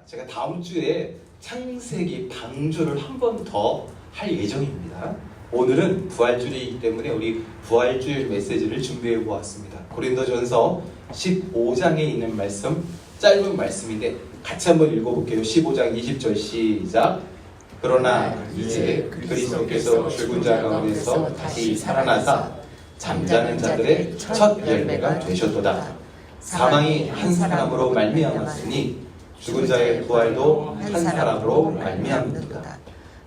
제가 다음 주에 창세기 방주를 한 번 더 할 예정입니다. 오늘은 부활주일이기 때문에 우리 부활주일 메시지를 준비해 보았습니다. 고린도전서 15장에 있는 말씀, 짧은 말씀인데 같이 한번 읽어볼게요. 15장 20절 시작. 그러나 이제 그리스도께서 죽은 자 가운데서 다시 살아나사 잠자는 자들의 첫 열매가 되셨도다. 사망이 한 사람으로 말미암았으니 죽은 자의 부활도 한 사람으로 말미암는도다.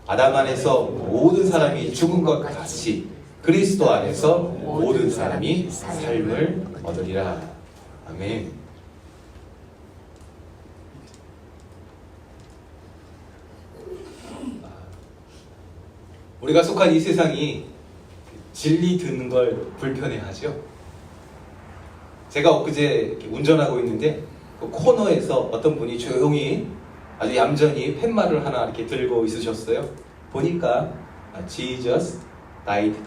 아담 안에서 모든 사람이 죽은 것 같이 그리스도 안에서 모든 사람이 삶을 얻으리라. 아멘. 우리가 속한 이 세상이 진리 듣는 걸 불편해하죠. 제가 엊그제 운전하고 있는데 그 코너에서 어떤 분이 조용히 아주 얌전히 팻말을 하나 이렇게 들고 있으셨어요. 보니까 Jesus died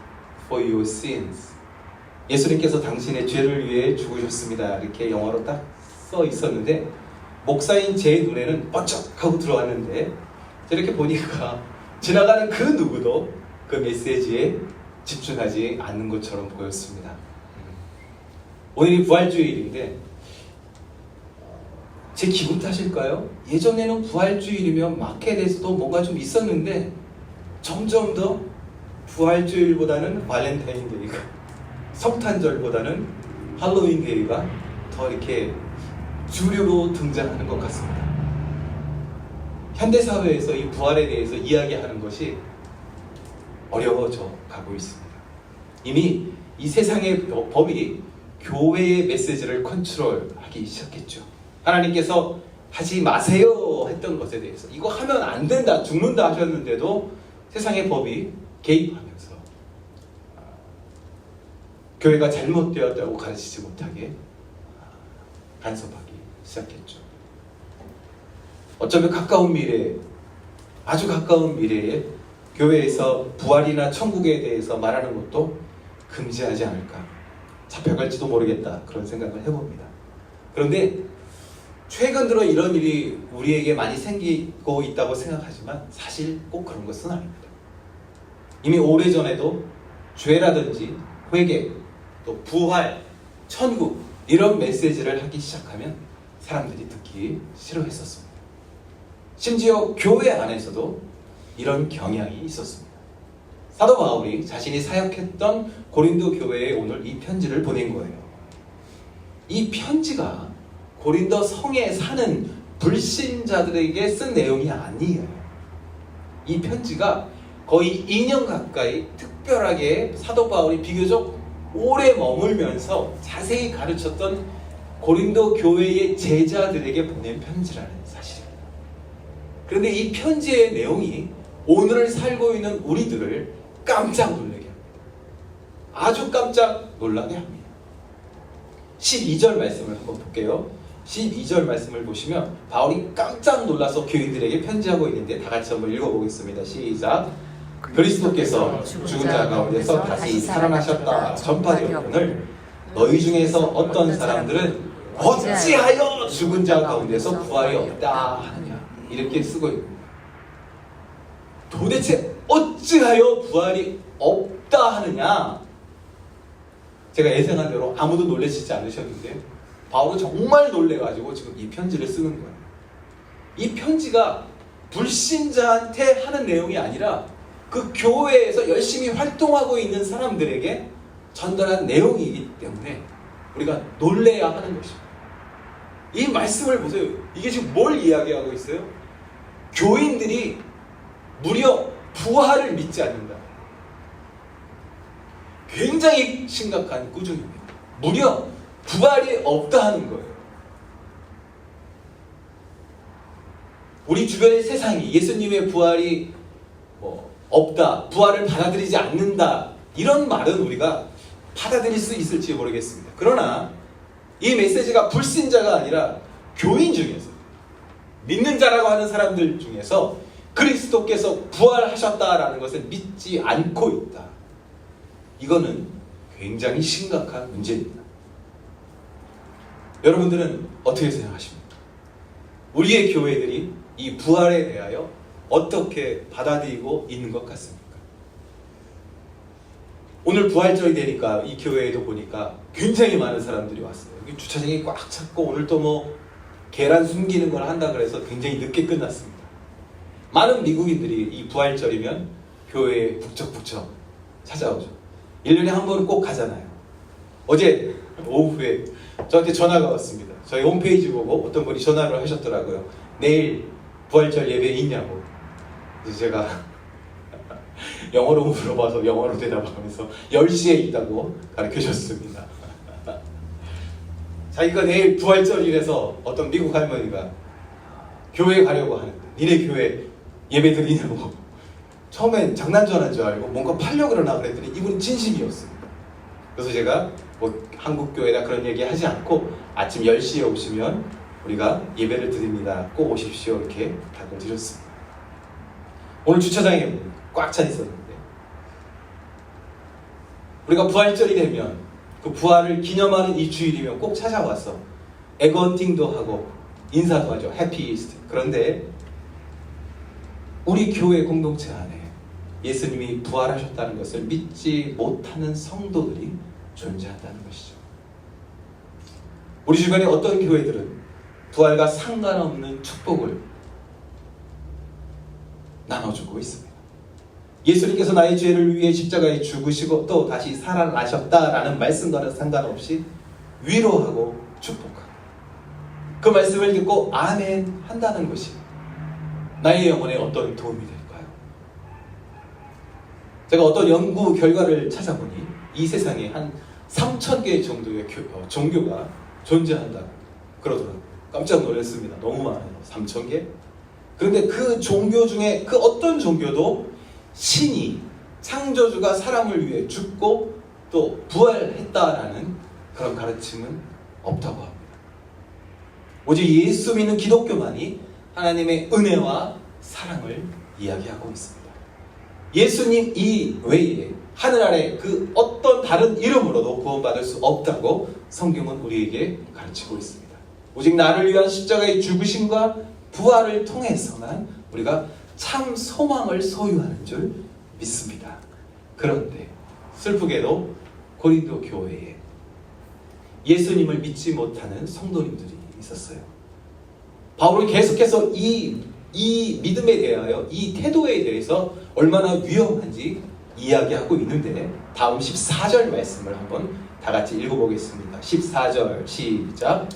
for your sins. 예수님께서 당신의 죄를 위해 죽으셨습니다. 이렇게 영어로 딱 써 있었는데 목사인 제 눈에는 번쩍하고 들어왔는데 이렇게 보니까 지나가는 그 누구도 그 메시지에 집중하지 않는 것처럼 보였습니다. 오늘이 부활주일인데 제 기분 탓일까요? 예전에는 부활주일이면 마켓에서도 뭔가 좀 있었는데 점점 더 부활주일보다는 발렌타인데이가, 성탄절보다는 할로윈데이가 더 이렇게 주류로 등장하는 것 같습니다. 현대사회에서 이 부활에 대해서 이야기하는 것이 어려워져 가고 있습니다. 이미 이 세상의 법이 교회의 메시지를 컨트롤하기 시작했죠. 하나님께서 하지 마세요 했던 것에 대해서 이거 하면 안 된다, 죽는다 하셨는데도 세상의 법이 개입하면서 교회가 잘못되었다고 가르치지 못하게 간섭하기 시작했죠. 어쩌면 가까운 미래에, 아주 가까운 미래에 교회에서 부활이나 천국에 대해서 말하는 것도 금지하지 않을까, 잡혀갈지도 모르겠다, 그런 생각을 해봅니다. 그런데 최근 들어 이런 일이 우리에게 많이 생기고 있다고 생각하지만 사실 꼭 그런 것은 아닙니다. 이미 오래전에도 죄라든지 회개, 또 부활, 천국 이런 메시지를 하기 시작하면 사람들이 듣기 싫어했었습니다. 심지어 교회 안에서도 이런 경향이 있었습니다. 사도 바울이 자신이 사역했던 고린도 교회에 오늘 이 편지를 보낸 거예요. 이 편지가 고린도 성에 사는 불신자들에게 쓴 내용이 아니에요. 이 편지가 거의 2년 가까이 특별하게 사도 바울이 비교적 오래 머물면서 자세히 가르쳤던 고린도 교회의 제자들에게 보낸 편지라는 사실입니다. 그런데 이 편지의 내용이 오늘을 살고 있는 우리들을 깜짝 놀라게 합니다. 아주 깜짝 놀라게 합니다. 12절 말씀을 한번 볼게요. 12절 말씀을 보시면 바울이 깜짝 놀라서 교인들에게 편지하고 있는데 다 같이 한번 읽어보겠습니다. 시작. 그리스도께서 죽은 자 가운데서 다시 살아나셨다 전파되었거늘 너희 중에서 어떤 사람들은 어찌하여 죽은 자 가운데서 부활이 없다 하느냐, 이렇게 쓰고 있습니다. 도대체 어찌하여 부활이 없다 하느냐? 제가 예상한 대로 아무도 놀라시지 않으셨는데 바울은 정말 놀래가지고 지금 이 편지를 쓰는 거예요. 이 편지가 불신자한테 하는 내용이 아니라 그 교회에서 열심히 활동하고 있는 사람들에게 전달한 내용이기 때문에 우리가 놀래야 하는 것입니다. 이 말씀을 보세요. 이게 지금 뭘 이야기하고 있어요? 교인들이 무려 부활을 믿지 않는다. 굉장히 심각한 꾸중입니다. 무려 부활이 없다 하는 거예요. 우리 주변의 세상이 예수님의 부활이 없다, 부활을 받아들이지 않는다, 이런 말은 우리가 받아들일 수 있을지 모르겠습니다. 그러나 이 메시지가 불신자가 아니라 교인 중에서, 믿는 자라고 하는 사람들 중에서 그리스도께서 부활하셨다라는 것을 믿지 않고 있다. 이거는 굉장히 심각한 문제입니다. 여러분들은 어떻게 생각하십니까? 우리의 교회들이 이 부활에 대하여 어떻게 받아들이고 있는 것 같습니까? 오늘 부활절이 되니까 이 교회에도 보니까 굉장히 많은 사람들이 왔어요. 여기 주차장이 꽉 찼고, 오늘 또 뭐 계란 숨기는 걸 한다 그래서 굉장히 늦게 끝났습니다. 많은 미국인들이 이 부활절이면 교회에 북적북적 찾아오죠. 1년에 한 번은 꼭 가잖아요. 어제 오후에 저한테 전화가 왔습니다. 저희 홈페이지 보고 어떤 분이 전화를 하셨더라고요. 내일 부활절 예배 있냐고. 그래서 제가 영어로 물어봐서 영어로 대답하면서 10시에 있다고 가르쳐줬습니다. 자기가 내일 부활절이라서 어떤 미국 할머니가 교회 가려고 하는데 니네 교회 예배 드리냐고. 처음엔 장난 전화인 줄 알고 뭔가 팔려고 그러나 그랬더니 이분은 진심이었습니다. 그래서 제가 뭐 한국 교회나 그런 얘기 하지 않고 아침 10시에 오시면 우리가 예배를 드립니다. 꼭 오십시오. 이렇게 답을 드렸습니다. 오늘 주차장에 꽉 차 있었는데, 우리가 부활절이 되면 그 부활을 기념하는 이 주일이면 꼭 찾아와서 에그헌팅도 하고 인사도 하죠. 해피 이스트. 그런데 우리 교회 공동체 안에 예수님이 부활하셨다는 것을 믿지 못하는 성도들이 존재한다는 것이죠. 우리 주변에 어떤 교회들은 부활과 상관없는 축복을 나눠주고 있습니다. 예수님께서 나의 죄를 위해 십자가에 죽으시고 또 다시 살아나셨다라는 말씀과는 상관없이 위로하고 축복하고, 그 말씀을 듣고 아멘 한다는 것이 나의 영혼에 어떤 도움이 될까요? 제가 어떤 연구 결과를 찾아보니 이 세상에 한 3,000개 정도의 종교가 존재한다고 그러더라고요. 깜짝 놀랐습니다. 너무 많아요. 3,000개? 그런데 그 종교 중에 그 어떤 종교도 신이, 창조주가 사람을 위해 죽고 또 부활했다라는 그런 가르침은 없다고 합니다. 오직 예수 믿는 기독교만이 하나님의 은혜와 사랑을 이야기하고 있습니다. 예수님 이외에 하늘 아래 그 어떤 다른 이름으로도 구원받을 수 없다고 성경은 우리에게 가르치고 있습니다. 오직 나를 위한 십자가의 죽으심과 부활을 통해서만 우리가 참 소망을 소유하는 줄 믿습니다. 그런데 슬프게도 고린도 교회에 예수님을 믿지 못하는 성도님들이 있었어요. 바울은 계속해서 이 믿음에 대하여, 이 태도에 대해서 얼마나 위험한지 이야기하고 있는데, 다음 14절 말씀을 한번 다 같이 읽어보겠습니다. 14절 시작.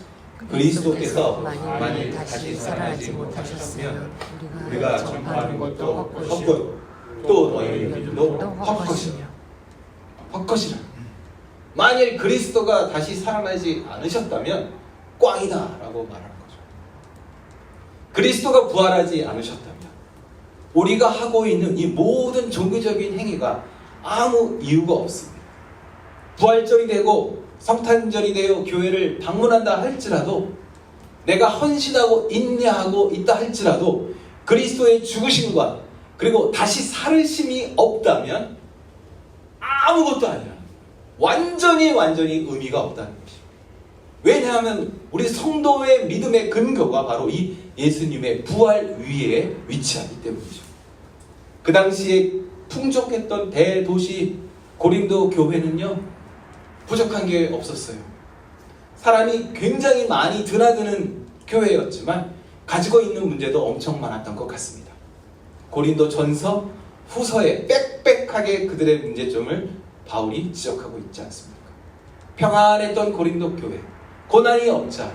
그리스도께서 만일 다시 살아나지 못하셨으면 우리가 전파하는 것도 헛것, 또 너희의 믿음도 헛것이라. 헛것이라. 만일 그리스도가 다시 살아나지 않으셨다면 꽝이다 라고 말하는 거죠. 그리스도가 부활하지 않으셨다면 우리가 하고 있는 이 모든 종교적인 행위가 아무 이유가 없습니다. 부활절이 되고 성탄절이 되어 교회를 방문한다 할지라도, 내가 헌신하고 인내하고 있다 할지라도 그리스도의 죽으심과 그리고 다시 살으심이 없다면 아무것도 아니라 완전히 의미가 없다는 것입니다. 왜냐하면 우리 성도의 믿음의 근거가 바로 이 예수님의 부활 위에 위치하기 때문이죠. 그 당시에 풍족했던 대도시 고린도 교회는요, 부족한 게 없었어요. 사람이 굉장히 많이 드나드는 교회였지만 가지고 있는 문제도 엄청 많았던 것 같습니다. 고린도 전서, 후서에 빽빽하게 그들의 문제점을 바울이 지적하고 있지 않습니까? 평안했던 고린도 교회, 고난이 없자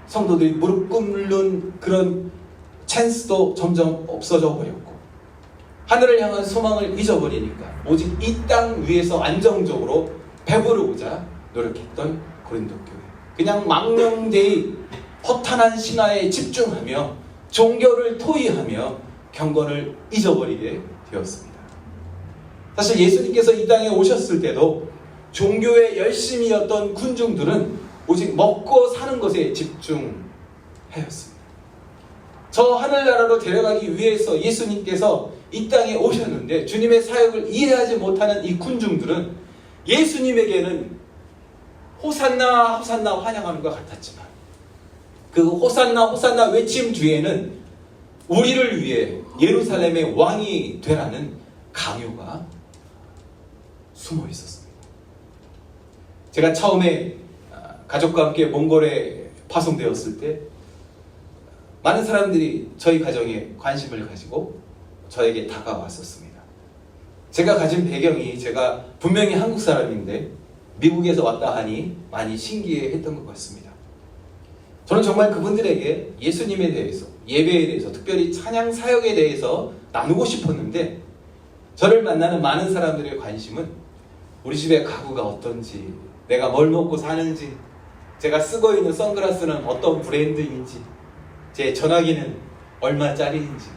성도들이 무릎 꿇는 그런 찬스도 점점 없어져 버렸고, 하늘을 향한 소망을 잊어버리니까 오직 이 땅 위에서 안정적으로 배부르고자 노력했던 고린도 교회, 그냥 망령되이 허탄한 신화에 집중하며 종교를 토의하며 경건을 잊어버리게 되었습니다. 사실 예수님께서 이 땅에 오셨을 때도 종교에 열심이었던 군중들은 오직 먹고 사는 것에 집중하였습니다. 저 하늘나라로 데려가기 위해서 예수님께서 이 땅에 오셨는데 주님의 사역을 이해하지 못하는 이 군중들은 예수님에게는 호산나 호산나 환영하는 것 같았지만 그 호산나 호산나 외침 뒤에는 우리를 위해 예루살렘의 왕이 되라는 강요가 숨어 있었습니다. 제가 처음에 가족과 함께 몽골에 파송되었을 때 많은 사람들이 저희 가정에 관심을 가지고 저에게 다가왔었습니다. 제가 가진 배경이 제가 분명히 한국 사람인데 미국에서 왔다 하니 많이 신기해했던 것 같습니다. 저는 정말 그분들에게 예수님에 대해서, 예배에 대해서, 특별히 찬양 사역에 대해서 나누고 싶었는데 저를 만나는 많은 사람들의 관심은 우리 집의 가구가 어떤지, 내가 뭘 먹고 사는지, 제가 쓰고 있는 선글라스는 어떤 브랜드인지, 제 전화기는 얼마짜리인지.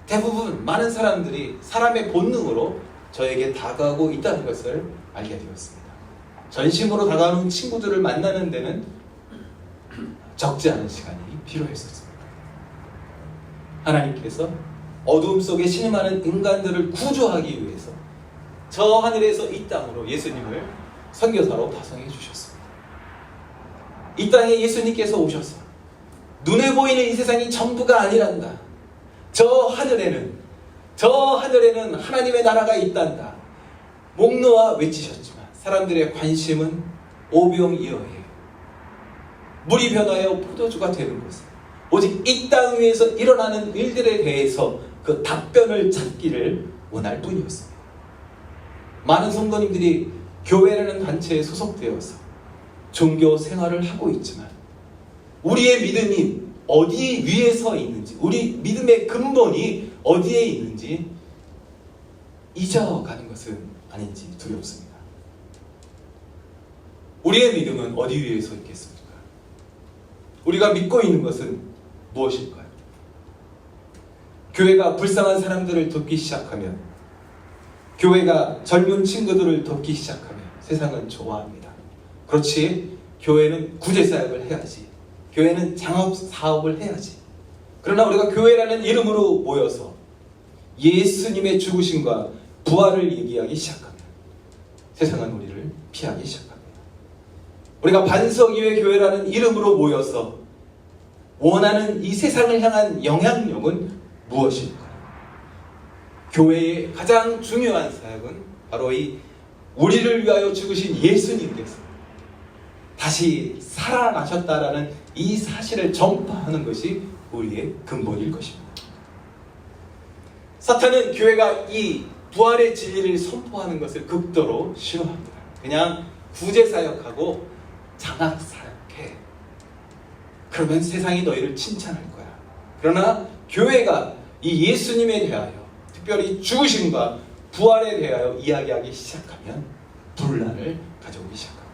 대부분 많은 사람들이 사람의 본능으로 저에게 다가오고 있다는 것을 알게 되었습니다. 전심으로 다가오는 친구들을 만나는 데는 적지 않은 시간이 필요했었습니다. 하나님께서 어두움 속에 신음하는 인간들을 구조하기 위해서 저 하늘에서 이 땅으로 예수님을 선교사로 파송해 주셨습니다. 이 땅에 예수님께서 오셔서 눈에 보이는 이 세상이 전부가 아니란다. 저 하늘에는 하나님의 나라가 있단다. 목 놓아 외치셨지만 사람들의 관심은 오병이어에 물이 변하여 포도주가 되는 것은 오직 이 땅 위에서 일어나는 일들에 대해서 그 답변을 찾기를 원할 뿐이었습니다. 많은 성도님들이 교회라는 단체에 소속되어서 종교 생활을 하고 있지만 우리의 믿음이 어디 위에 서 있는지, 우리 믿음의 근본이 어디에 있는지 잊어가는 것은 아닌지 두렵습니다. 우리의 믿음은 어디 위에 서 있겠습니까? 우리가 믿고 있는 것은 무엇일까요? 교회가 불쌍한 사람들을 돕기 시작하면, 교회가 젊은 친구들을 돕기 시작하면 세상은 좋아합니다. 그렇지, 교회는 구제사역을 해야지, 교회는 장업사업을 해야지. 그러나 우리가 교회라는 이름으로 모여서 예수님의 죽으심과 부활을 얘기하기 시작하면 세상은 우리를 피하기 시작합니다. 우리가 반석이의 교회라는 이름으로 모여서 원하는 이 세상을 향한 영향력은 무엇일까요? 교회의 가장 중요한 사역은 바로 이 우리를 위하여 죽으신 예수님께서 다시 살아나셨다라는 이 사실을 전파하는 것이 우리의 근본일 것입니다. 사탄은 교회가 이 부활의 진리를 선포하는 것을 극도로 싫어합니다. 그냥 구제사역하고 장학사역해. 그러면 세상이 너희를 칭찬할 거야. 그러나 교회가 이 예수님에 대하여, 특별히 죽으심과 부활에 대하여 이야기하기 시작하면 분란을 가져오기 시작합니다.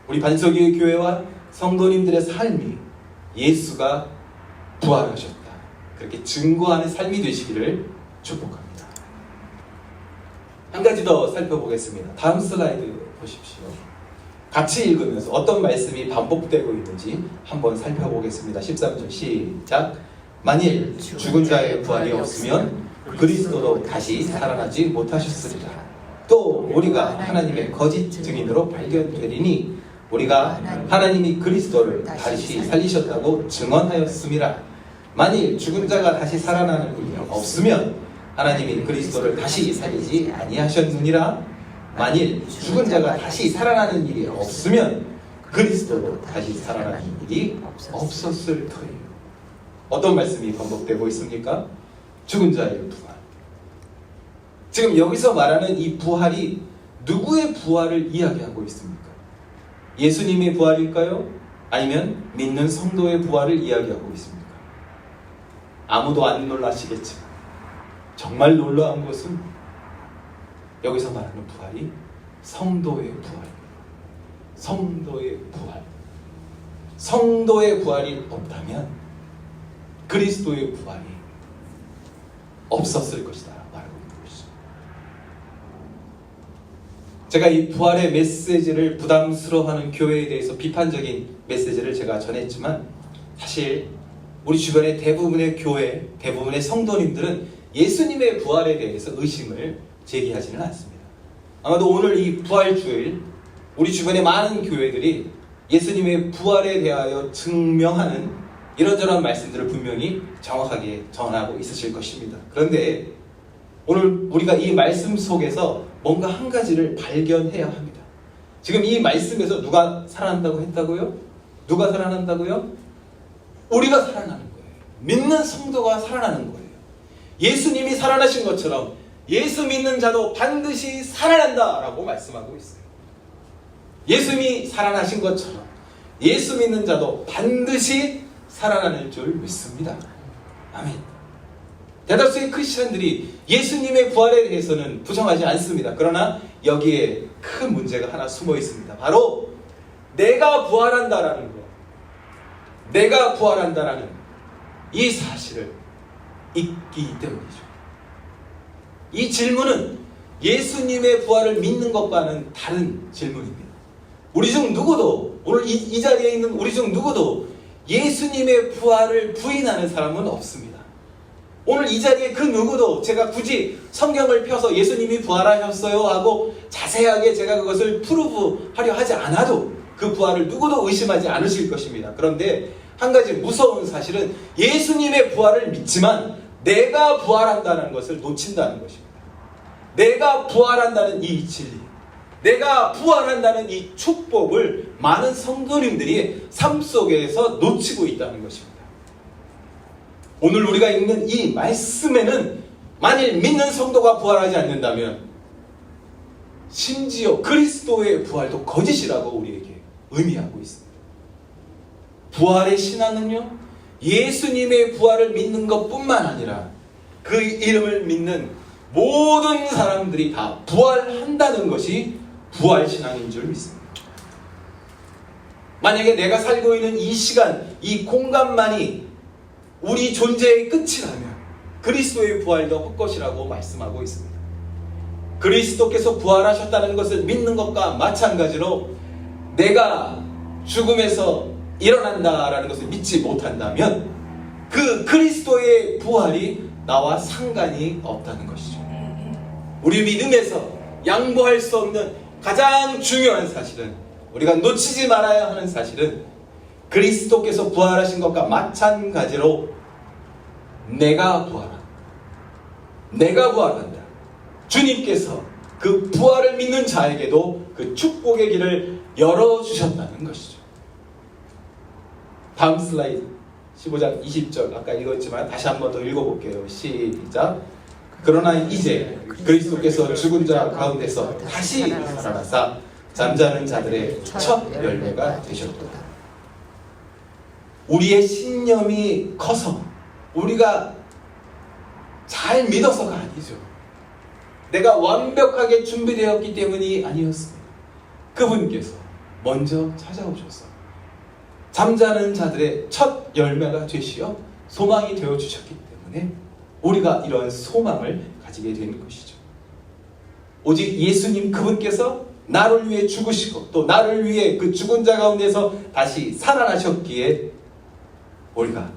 우리 반석이의 교회와 성도님들의 삶이 예수가 부활하셨다, 그렇게 증거하는 삶이 되시기를 축복합니다. 한 가지 더 살펴보겠습니다. 다음 슬라이드 보십시오. 같이 읽으면서 어떤 말씀이 반복되고 있는지 한번 살펴보겠습니다. 13절 시작. 만일 죽은 자의 부활이 없으면 그리스도도 다시 살아나지 못하셨으리라. 또 우리가 하나님의 거짓 증인으로 발견되리니 우리가 하나님이 그리스도를 다시 살리셨다고 증언하였음이라. 만일 죽은 자가 다시 살아나는 일이 없으면 하나님이 그리스도를 다시 살리지 아니하셨느니라. 만일 죽은 자가 다시 살아나는 일이 없으면 그리스도도 다시 살아나는 일이 없었을 터이요. 어떤 말씀이 반복되고 있습니까? 죽은 자의 부활. 지금 여기서 말하는 이 부활이 누구의 부활을 이야기하고 있습니까? 예수님의 부활일까요? 아니면 믿는 성도의 부활을 이야기하고 있습니까? 아무도 안 놀라시겠지만 정말 놀라운 것은 여기서 말하는 부활이 성도의 부활입니다. 성도의 부활. 성도의 부활이 없다면 그리스도의 부활이 없었을 것이다 말하고 있는 것이죠. 제가 이 부활의 메시지를 부담스러워하는 교회에 대해서 비판적인 메시지를 제가 전했지만 사실 우리 주변의 대부분의 교회, 대부분의 성도님들은 예수님의 부활에 대해서 의심을 제기하지는 않습니다. 아마도 오늘 이 부활주일 우리 주변의 많은 교회들이 예수님의 부활에 대하여 증명하는 이런저런 말씀들을 분명히 정확하게 전하고 있으실 것입니다. 그런데 오늘 우리가 이 말씀 속에서 뭔가 한 가지를 발견해야 합니다. 지금 이 말씀에서 누가 살아난다고 했다고요? 누가 살아난다고요? 우리가 살아나는 거예요. 믿는 성도가 살아나는 거예요. 예수님이 살아나신 것처럼 예수 믿는 자도 반드시 살아난다라고 말씀하고 있어요. 예수님이 살아나신 것처럼 예수 믿는 자도 반드시 살아나는 줄 믿습니다. 아멘. 대다수의 크리스천들이 예수님의 부활에 대해서는 부정하지 않습니다. 그러나 여기에 큰 문제가 하나 숨어 있습니다. 바로 내가 부활한다라는 것, 내가 부활한다라는 이 사실을 잊기 때문이죠. 이 질문은 예수님의 부활을 믿는 것과는 다른 질문입니다. 우리 중 누구도, 오늘 이 자리에 있는 우리 중 누구도 예수님의 부활을 부인하는 사람은 없습니다. 오늘 이 자리에 그 누구도 제가 굳이 성경을 펴서 예수님이 부활하셨어요 하고 자세하게 제가 그것을 프루브하려 하지 않아도 그 부활을 누구도 의심하지 않으실 것입니다. 그런데 한 가지 무서운 사실은 예수님의 부활을 믿지만 내가 부활한다는 것을 놓친다는 것입니다. 내가 부활한다는 이 진리, 내가 부활한다는 이 축복을 많은 성도님들이 삶 속에서 놓치고 있다는 것입니다. 오늘 우리가 읽는 이 말씀에는 만일 믿는 성도가 부활하지 않는다면 심지어 그리스도의 부활도 거짓이라고 우리에게 의미하고 있습니다. 부활의 신앙은요, 예수님의 부활을 믿는 것뿐만 아니라 그 이름을 믿는 모든 사람들이 다 부활한다는 것이 부활신앙인 줄 믿습니다. 만약에 내가 살고 있는 이 시간, 이 공간만이 우리 존재의 끝이라면 그리스도의 부활도 헛것이라고 말씀하고 있습니다. 그리스도께서 부활하셨다는 것을 믿는 것과 마찬가지로 내가 죽음에서 일어난다라는 것을 믿지 못한다면 그 그리스도의 부활이 나와 상관이 없다는 것이죠. 우리 믿음에서 양보할 수 없는 가장 중요한 사실은, 우리가 놓치지 말아야 하는 사실은 그리스도께서 부활하신 것과 마찬가지로 내가 부활한다. 주님께서 그 부활을 믿는 자에게도 그 축복의 길을 열어주셨다는 것이죠. 다음 슬라이드 15장 20절 아까 읽었지만 다시 한 번 더 읽어볼게요. 시작. 그러나 이제 그리스도께서 죽은 자 가운데서 다시 살아나사 잠자는 자들의 첫 열매가 되셨도다. 우리의 신념이 커서 우리가 잘 믿어서가 아니죠. 내가 완벽하게 준비되었기 때문이 아니었습니다. 그분께서 먼저 찾아오셔서 잠자는 자들의 첫 열매가 되시어 소망이 되어주셨기 때문에 우리가 이러한 소망을 가지게 되는 것이죠. 오직 예수님 그분께서 나를 위해 죽으시고 또 나를 위해 그 죽은 자 가운데서 다시 살아나셨기에 우리가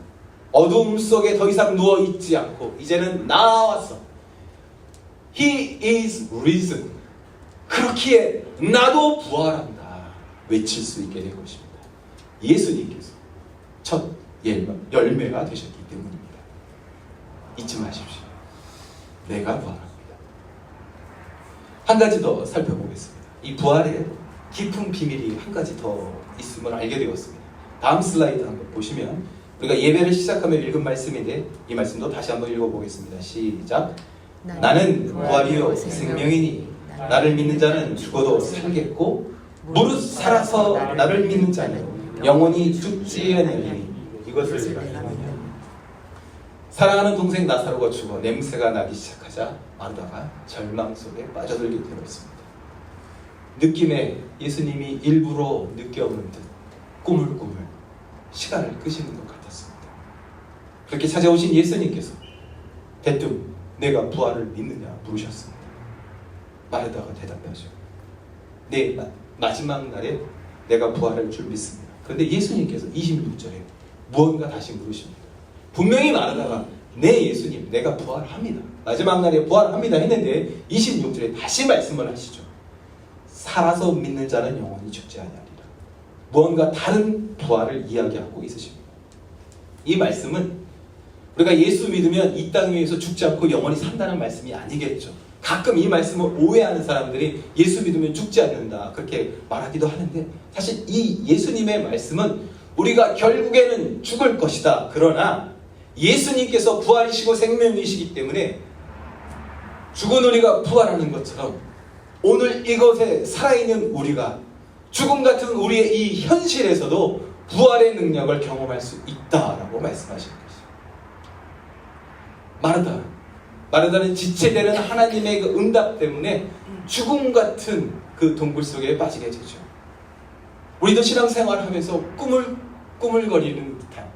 어둠 속에 더 이상 누워있지 않고 이제는 나와서 He is risen, 그렇기에 나도 부활한다 외칠 수 있게 된 것입니다. 예수님께서 첫 열매가 되셨기 때문입니다. 잊지 마십시오. 내가 부활합니다. 한 가지 더 살펴보겠습니다. 이 부활에 깊은 비밀이 한 가지 더 있음을 알게 되었습니다. 다음 슬라이드 한번 보시면 우리가 예배를 시작하며 읽은 말씀인데 이 말씀도 다시 한번 읽어보겠습니다. 시작. 나는 부활이요 생명이니 나를 믿는 자는 죽어도 살겠고 무릇 살아서 나를 믿는 자는 영원히 죽지 아니하리니 이것을 알느냐. 사랑하는 동생 나사로가 죽어 냄새가 나기 시작하자 마르다가 절망 속에 빠져들게 되었습니다. 느낌에 예수님이 일부러 늦게 오는 듯 꾸물꾸물 시간을 끄시는 것 같았습니다. 그렇게 찾아오신 예수님께서 대뜸 내가 부활을 믿느냐 물으셨습니다. 마르다가 대답하죠. 네, 마지막 날에 내가 부활할 줄 믿습니다. 그런데 예수님께서 26절에 무언가 다시 물으십니다. 분명히 마르다가 네 예수님 내가 부활합니다, 마지막 날에 부활합니다 했는데 26절에 다시 말씀을 하시죠. 살아서 믿는 자는 영원히 죽지 아니하리라. 무언가 다른 부활을 이야기하고 있으십니다. 이 말씀은 우리가 예수 믿으면 이 땅 위에서 죽지 않고 영원히 산다는 말씀이 아니겠죠. 가끔 이 말씀을 오해하는 사람들이 예수 믿으면 죽지 않는다 그렇게 말하기도 하는데, 사실 이 예수님의 말씀은 우리가 결국에는 죽을 것이다. 그러나 예수님께서 부활이시고 생명이시기 때문에 죽은 우리가 부활하는 것처럼 오늘 이것에 살아있는 우리가 죽음 같은 우리의 이 현실에서도 부활의 능력을 경험할 수 있다라고 말씀하시는 것이죠. 마르다는 지체되는 하나님의 그 응답 때문에 죽음 같은 그 동굴 속에 빠지게 되죠. 우리도 신앙생활하면서 꾸물거리는 듯한,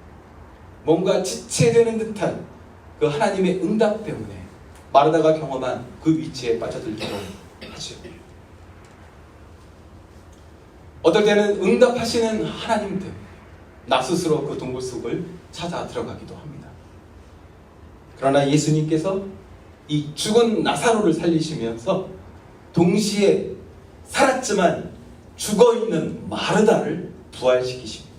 뭔가 지체되는 듯한 그 하나님의 응답 때문에 마르다가 경험한 그 위치에 빠져들기도 하죠. 어떨 때는 응답하시는 하나님 때문에 나 스스로 그 동굴 속을 찾아 들어가기도 합니다. 그러나 예수님께서 이 죽은 나사로를 살리시면서 동시에 살았지만 죽어있는 마르다를 부활시키십니다.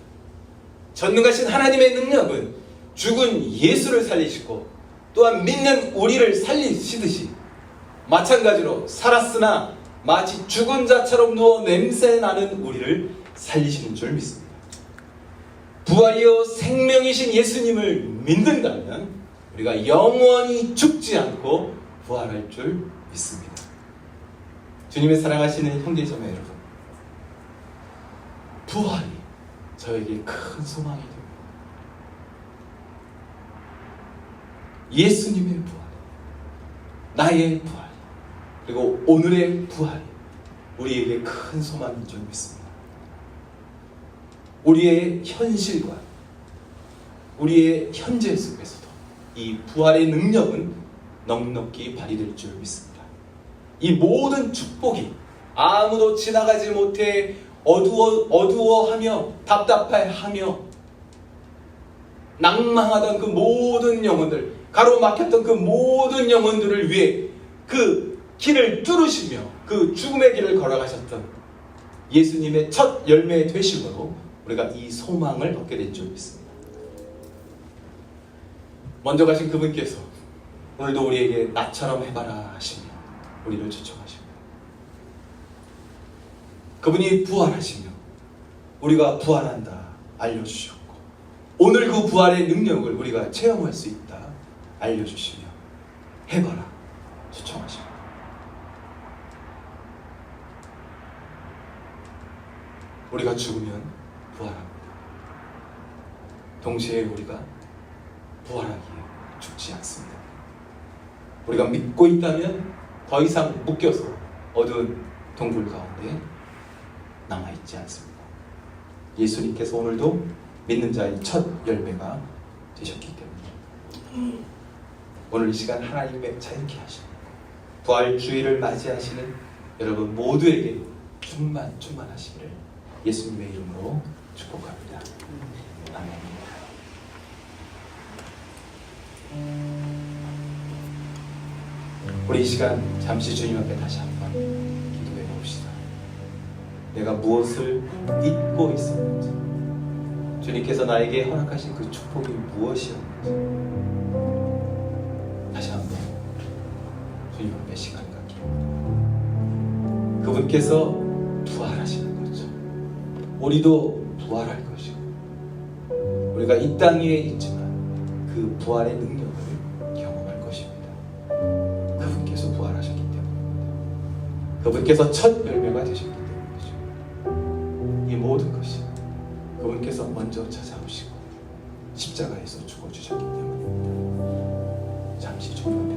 전능하신 하나님의 능력은 죽은 예수를 살리시고 또한 믿는 우리를 살리시듯이 마찬가지로 살았으나 마치 죽은 자처럼 누워 냄새나는 우리를 살리시는 줄 믿습니다. 부활이요 생명이신 예수님을 믿는다면 우리가 영원히 죽지 않고 부활할 줄 믿습니다. 주님의 사랑하시는 형제자매 여러분, 부활이 저에게 큰 소망이 됩니다. 예수님의 부활, 나의 부활, 그리고 오늘의 부활이 우리에게 큰 소망인 줄 믿습니다. 우리의 현실과 우리의 현재 속에서도 이 부활의 능력은 넉넉히 발휘될 줄 믿습니다. 이 모든 축복이 아무도 지나가지 못해 어두워하며 답답해하며 낭망하던 그 모든 영혼들, 가로막혔던 그 모든 영혼들을 위해 그 길을 뚫으시며 그 죽음의 길을 걸어가셨던 예수님의 첫 열매 되심으로 우리가 이 소망을 얻게 된 줄 믿습니다. 먼저 가신 그분께서 오늘도 우리에게 나처럼 해봐라 하시며 우리를 초청하십니다. 그분이 부활하시며 우리가 부활한다 알려주셨고, 오늘 그 부활의 능력을 우리가 체험할 수 있다 알려주시며 해봐라 초청하십니다. 우리가 죽으면 부활합니다. 동시에 우리가 부활하기에 죽지 않습니다. 우리가 믿고 있다면 더 이상 묶여서 어두운 동굴 가운데 남아있지 않습니다. 예수님께서 오늘도 믿는 자의 첫 열매가 되셨기 때문에 오늘 이 시간 하나님의 자유케 하시는 부활 주일을 맞이하시는 여러분 모두에게 충만하시기를 예수님의 이름으로 축복합니다. 아멘. 우리 이 시간 잠시 주님 앞에 다시 한번 기도해 봅시다. 내가 무엇을 잊고 있었는지, 주님께서 나에게 허락하신 그 축복이 무엇이었는지 다시 한번 주님 앞에 시간 갖기. 그분께서 부활하시는 거죠. 우리도 부활할 것이고, 우리가 이 땅 위에 있지만 그 부활의 능력을 경험할 것입니다. 그분께서 부활하셨기 때문입니다. 그분께서 첫 열매가 되셨기 때문이죠. 이 모든 것이 그분께서 먼저 찾아오시고 십자가에서 죽어주셨기 때문입니다. 잠시 주님